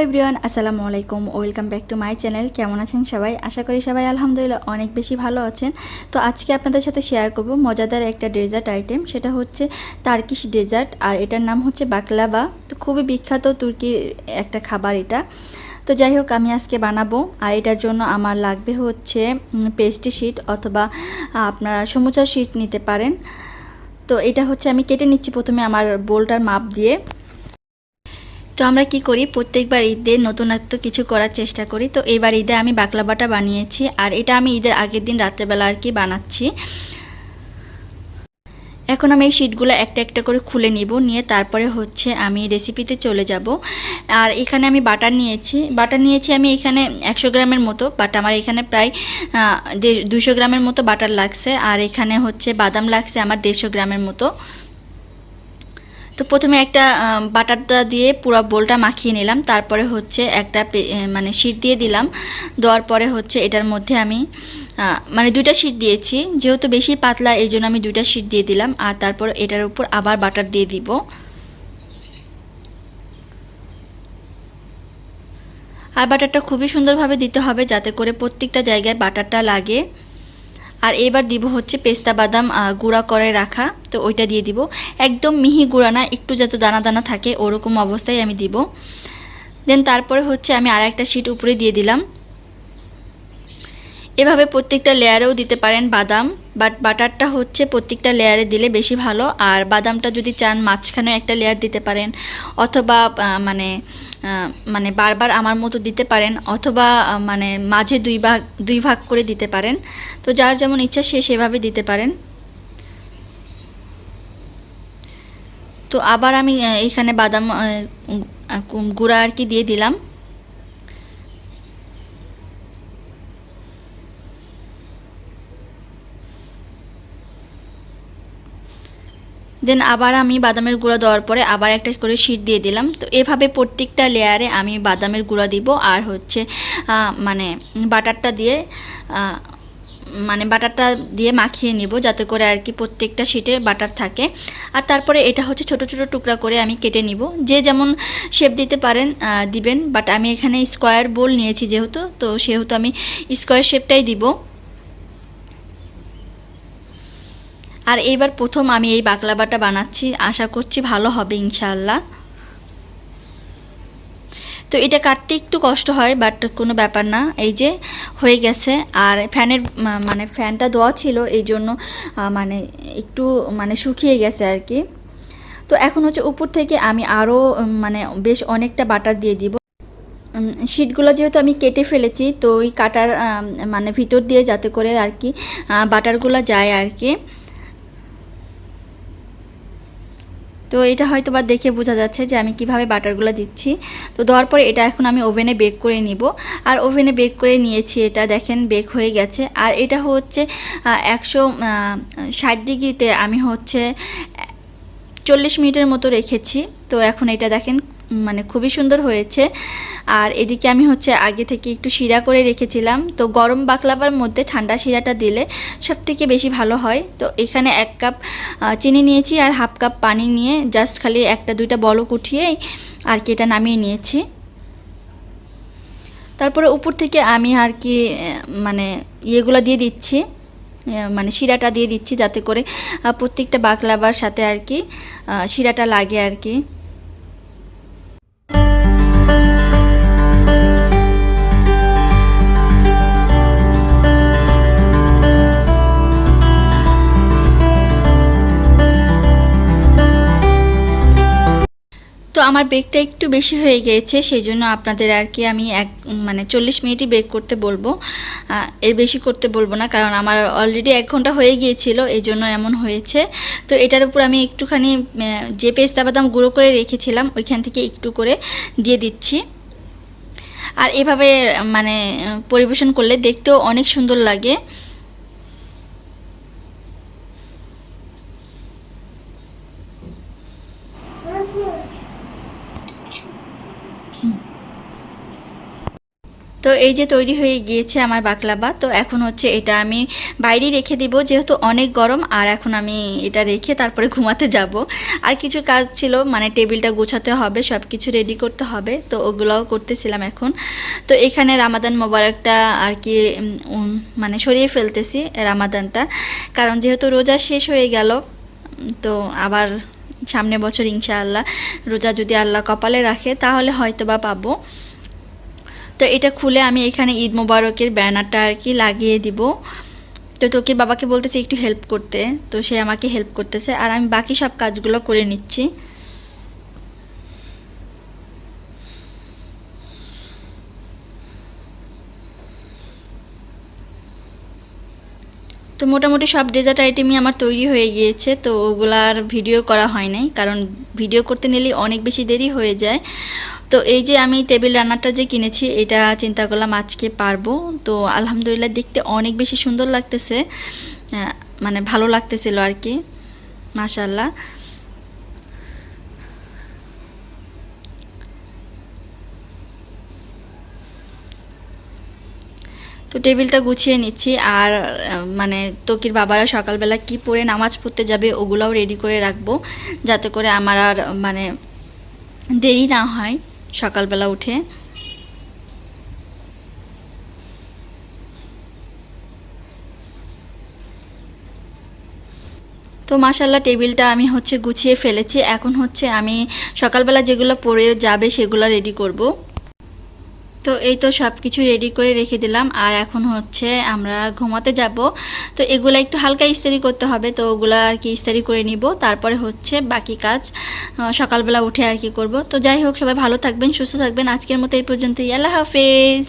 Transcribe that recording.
Everyone, আসসালামু আলাইকুম। Welcome back to my channel. কেমন আছেন সবাই? আশা করি সবাই আলহামদুলিল্লাহ অনেক বেশি ভালো আছেন। তো আজকে আপনাদের সাথে শেয়ার করব মজাদার একটা ডেজার্ট আইটেম। সেটা হচ্ছে টার্কিশ ডেজার্ট, আর এটার নাম হচ্ছে বাকলাভা। তো খুবই বিখ্যাত তুর্কির একটা খাবার এটা। তো যাই হোক, আমি আজকে বানাবো। আর এটার জন্য আমার লাগবে হচ্ছে পেস্ট্রি শিট অথবা আপনারা সমুচার শিট নিতে পারেন। তো এটা হচ্ছে আমি কেটে নিচ্ছি প্রথমে আমার বোলটার মাপ দিয়ে। তো আমরা কি করি, প্রত্যেকবার ঈদে নতুনত্ব কিছু করার চেষ্টা করি। তো এবার ঈদে আমি বাকলাভাটা বানিয়েছি, আর এটা আমি ঈদের আগের দিন রাত্রেবেলা আর কি বানাচ্ছি। এখন আমি এই শিটগুলো একটা একটা করে খুলে নিয়ে তারপরে হচ্ছে আমি রেসিপিতে চলে যাব। আর এখানে আমি বাটার নিয়েছি আমি এখানে 100 গ্রামের মতো, বাট আমার এখানে প্রায় 200 গ্রামের মতো বাটার লাগছে। আর এখানে হচ্ছে বাদাম লাগছে আমার 150 গ্রামের মতো। তো প্রথমে একটা বাটারটা দিয়ে পুরো বোলটা মাখিয়ে নিলাম। তারপরে হচ্ছে একটা মানে শিট দিয়ে দিলাম। দেওয়ার পরে হচ্ছে এটার মধ্যে আমি মানে 2টা শিট দিয়েছি, যেহেতু বেশি পাতলা এই জন্য আমি 2টা শিট দিয়ে দিলাম। আর তারপর এটার উপর আবার বাটার দিয়ে দিব। আর বাটারটা খুবই সুন্দরভাবে দিতে হবে যাতে করে প্রত্যেকটা জায়গায় বাটারটা লাগে। আর এবার দিব হচ্ছে পেস্তা বাদাম গুঁড়া করে রাখা, তো ওইটা দিয়ে দিব। একদম মিহি গুঁড়া না, একটু যাতে দানা দানা থাকে ওরকম অবস্থায় আমি দিব। দেন তারপরে হচ্ছে আমি আর একটা শিট উপরে দিয়ে দিলাম। এভাবে প্রত্যেকটা লেয়ারেও দিতে পারেন বাদাম, বাট বাটারটা হচ্ছে প্রত্যেকটা লেয়ারে দিলে বেশি ভালো। আর বাদামটা যদি চান মাঝখানেও একটা লেয়ার দিতে পারেন, অথবা মানে মানে বারবার আমার মতো দিতে পারেন, অথবা মানে মাঝে দুই ভাগ করে দিতে পারেন। তো যার যেমন ইচ্ছা সে সেভাবে দিতে পারেন। তো আবার আমি এখানে বাদাম গুঁড়া আর কি দিয়ে দিলাম। দেন আবার আমি বাদামের গুঁড়া দেওয়ার পরে আবার একটা করে শিট দিয়ে দিলাম। তো এভাবে প্রত্যেকটা লেয়ারে আমি বাদামের গুঁড়া দিব, আর হচ্ছে মানে বাটারটা দিয়ে মাখিয়ে নিব, যাতে করে আর কি প্রত্যেকটা শিটে বাটার থাকে। আর তারপরে এটা হচ্ছে ছোট ছোট টুকরা করে আমি কেটে নিব। যে যেমন শেপ দিতে পারেন দিবেন, বাট আমি এখানে স্কোয়ার বোল নিয়েছি যেহেতু, তো সেহেতু আমি স্কোয়ার শেপটাই দিব। আর এইবার প্রথম আমি এই বাকলাভাটা বানাচ্ছি, আশা করছি ভালো হবে ইনশাআল্লাহ। তো এটা কাটতে একটু কষ্ট হয়, বাট কোনো ব্যাপার না। এই যে হয়ে গেছে। আর ফ্যানের মানে ফ্যানটা দেওয়া ছিল এই জন্য মানে একটু মানে শুকিয়ে গেছে আর কি। তো এখন হচ্ছে উপর থেকে আমি আরও মানে বেশ অনেকটা বাটার দিয়ে দিব। শিটগুলো যেহেতু আমি কেটে ফেলেছি, তো ওই কাটার মানে ভিতর দিয়ে যাতে করে আর কি বাটারগুলো যায় আর কি। তো এটা হয়তো বা দেখে বোঝা যাচ্ছে যে আমি কিভাবে বাটারগুলো দিচ্ছি। তো দেওয়ার পরে এটা এখন আমি ওভেনে বেক করে নিব। আর ওভেনে বেক করে নিয়েছি, এটা দেখেন বেক হয়ে গেছে। আর এটা হচ্ছে 160 ডিগ্রিতে আমি হচ্ছে 40 মিনিটের মতো রেখেছি। তো এখন এটা দেখেন মানে খুবই সুন্দর হয়েছে। আর এদিকে আমি হচ্ছে আগে থেকে একটু শিরা করে রেখেছিলাম। তো গরম বাকলাভার মধ্যে ঠান্ডা শিরাটা দিলে সবথেকে বেশি ভালো হয়। তো এখানে 1 কাপ চিনি নিয়েছি, আর হাফ কাপ পানি নিয়ে জাস্ট খালি একটা দুইটা বলক উঠিয়েই আর কি এটা নামিয়ে নিয়েছি। তারপরে উপর থেকে আমি আর কি মানে ইয়েগুলো দিয়ে দিচ্ছি, মানে শিরাটা দিয়ে দিচ্ছি, যাতে করে প্রত্যেকটা বাকলাভার সাথে আর কি শিরাটা লাগে আর কি। তো আমার বেকটা একটু বেশি হয়ে গিয়েছে, সেই জন্য আপনাদের আর কি আমি মানে 40 মিনিটই বেক করতে বলবো, এর বেশি করতে বলবো না, কারণ আমার অলরেডি 1 ঘন্টা হয়ে গিয়েছিল, এই জন্য এমন হয়েছে। তো এটার উপর আমি একটুখানি যে পেস্তা বাদাম গুঁড়ো করে রেখেছিলাম ওইখান থেকে একটু করে দিয়ে দিচ্ছি। আর এভাবে মানে পরিবেশন করলে দেখতেও অনেক সুন্দর লাগে। তো এই যে তৈরি হয়ে গিয়েছে আমার বাকলাভা। তো এখন হচ্ছে এটা আমি বাইরে রেখে দিব, যেহেতু অনেক গরম। আর এখন আমি এটা রেখে তারপরে ঘুমাতে যাব। আর কিছু কাজ ছিল, মানে টেবিলটা গোছাতে হবে, সব কিছু রেডি করতে হবে, তো ওগুলোও করতেছিলাম এখন। তো এখানে রামাদান মোবারকটা আর কি মানে সরিয়ে ফেলতেছি রামাদানটা, কারণ যেহেতু রোজা শেষ হয়ে গেল, তো আবার সামনে বছর ইনশাআল্লাহ রোজা যদি আল্লাহ কপালে রাখে তাহলে হয়তো বা পাবো। তো এটা খুলে আমি এখানে ঈদ মোবারকের ব্যানারটা আর কি লাগিয়ে দিব। তো তোকির বাবাকে বলতেছে একটু হেল্প করতে, তো সে আমাকে হেল্প করতেছে আর আমি বাকি সব কাজগুলো করে নিচ্ছি। তো মোটামুটি সব ডেজার্ট আইটেমই আমার তৈরি হয়ে গিয়েছে। তো ওগুলার ভিডিও করা হয় নাই, কারণ ভিডিও করতে নিলে অনেক বেশি দেরি হয়ে যায়। তো এই যে আমি টেবিল রান্নারটা যে কিনেছি, এটা চিন্তা করলাম আজকে পারবো। তো আলহামদুলিল্লাহ দেখতে অনেক বেশি সুন্দর লাগতেছে, মানে ভালো লাগতেছিল আর কি, মাশাআল্লাহ। তো টেবিলটা গুছিয়ে নিচ্ছি। আর মানে তোকির বাবারা সকালবেলা কি পরে নামাজ পড়তে যাবে ওগুলাও রেডি করে রাখবো, যাতে করে আমার আর মানে দেরি না হয় সকালবেলা উঠে। তো মাশাল্লাহ টেবিলটা আমি হচ্ছে গুছিয়ে ফেলেছি। এখন হচ্ছে আমি সকালবেলা যেগুলো পরে যাবে সেগুলো রেডি করব। তো এই তো সব কিছু রেডি করে রেখে দিলাম। আর এখন হচ্ছে আমরা ঘুমাতে যাব। তো এগুলো একটু হালকা ইস্ত্রি করতে হবে, তো ওগুলো আর কি ইস্ত্রি করে নিব। তারপরে হচ্ছে বাকি কাজ সকালবেলা উঠে আর কি করব। তো যাই হোক, সবাই ভালো থাকবেন, সুস্থ থাকবেন। আজকের মতো এই পর্যন্তই। আল্লাহ হাফেজ।